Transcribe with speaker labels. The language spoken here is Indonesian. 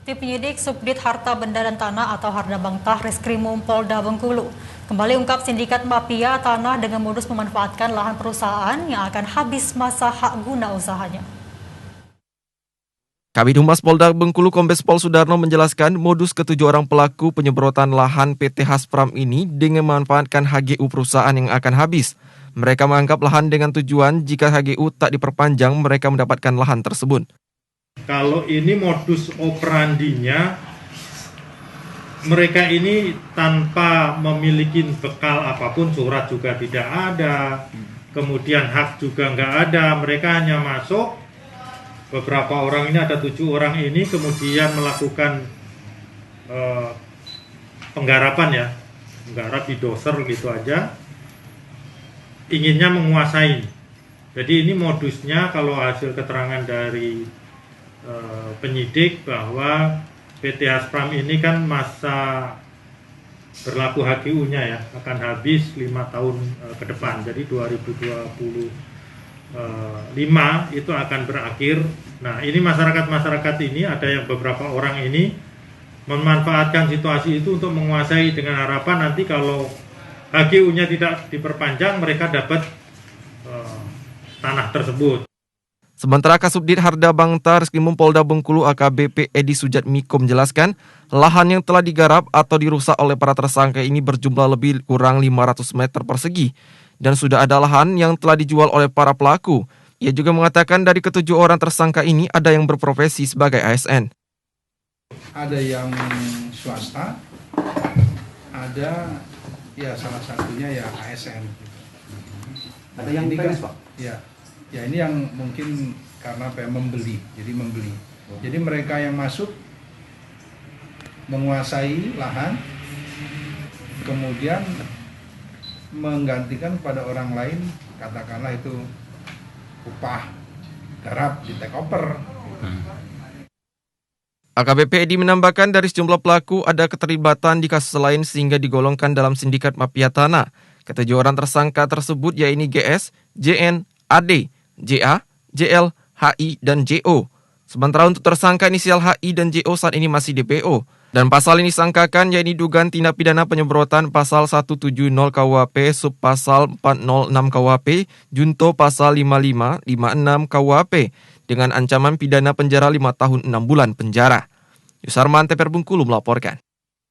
Speaker 1: Tim penyidik Subdit Harta Benda dan Tanah atau Harda Bangtah Reskrimum Polda Bengkulu kembali ungkap sindikat mafia tanah dengan modus memanfaatkan lahan perusahaan yang akan habis masa hak guna usahanya.
Speaker 2: Kabid Humas Polda Bengkulu Kombes Pol Sudarno menjelaskan modus ketujuh orang pelaku penyemprotan lahan PT Haspram ini dengan memanfaatkan HGU perusahaan yang akan habis. Mereka menganggap lahan dengan tujuan jika HGU tak diperpanjang mereka mendapatkan lahan tersebut.
Speaker 3: Kalau ini modus operandinya, mereka ini tanpa memiliki bekal apapun, surat juga tidak ada, kemudian hak juga nggak ada, mereka hanya masuk, beberapa orang ini, ada 7 orang ini, kemudian melakukan penggarapan ya, menggarap di doser gitu aja, inginnya menguasai. Jadi ini modusnya kalau hasil keterangan dari penyidik bahwa PT Haspram ini kan masa berlaku HGU-nya ya akan habis 5 tahun ke depan, jadi 2025 itu akan berakhir. Nah ini masyarakat ini ada yang beberapa orang ini memanfaatkan situasi itu untuk menguasai dengan harapan nanti kalau HGU-nya tidak diperpanjang mereka dapat tanah tersebut.
Speaker 2: Sementara Kasubdit Harda Bangtah Reskrimum Polda Bengkulu AKBP Edi Sujatmiko menjelaskan, lahan yang telah digarap atau dirusak oleh para tersangka ini berjumlah lebih kurang 500 meter persegi dan sudah ada lahan yang telah dijual oleh para pelaku. Ia juga mengatakan dari ketujuh orang tersangka ini ada yang berprofesi sebagai ASN.
Speaker 4: Ada yang swasta, ada ya salah satunya ya ASN.
Speaker 5: Ada yang PNS, Pak?
Speaker 4: Ya ini yang mungkin karena membeli. Jadi mereka yang masuk menguasai lahan, kemudian menggantikan pada orang lain, katakanlah itu upah garap di take over.
Speaker 2: AKBP Edi menambahkan dari sejumlah pelaku ada keterlibatan di kasus lain sehingga digolongkan dalam sindikat mafia tanah. Ketujuh orang tersangka tersebut yaitu GS, JN, AD, JA, JL, HI, dan JO. Sementara untuk tersangka inisial HI dan JO saat ini masih DPO. Dan pasal ini disangkakan yaitu dugaan tindak pidana penyemprotan pasal 170 KUHP, sub pasal 406 KUHP, junto pasal 55, 56 KUHP, dengan ancaman pidana penjara 5 tahun 6 bulan penjara. Yusarman TPR Bengkulu melaporkan.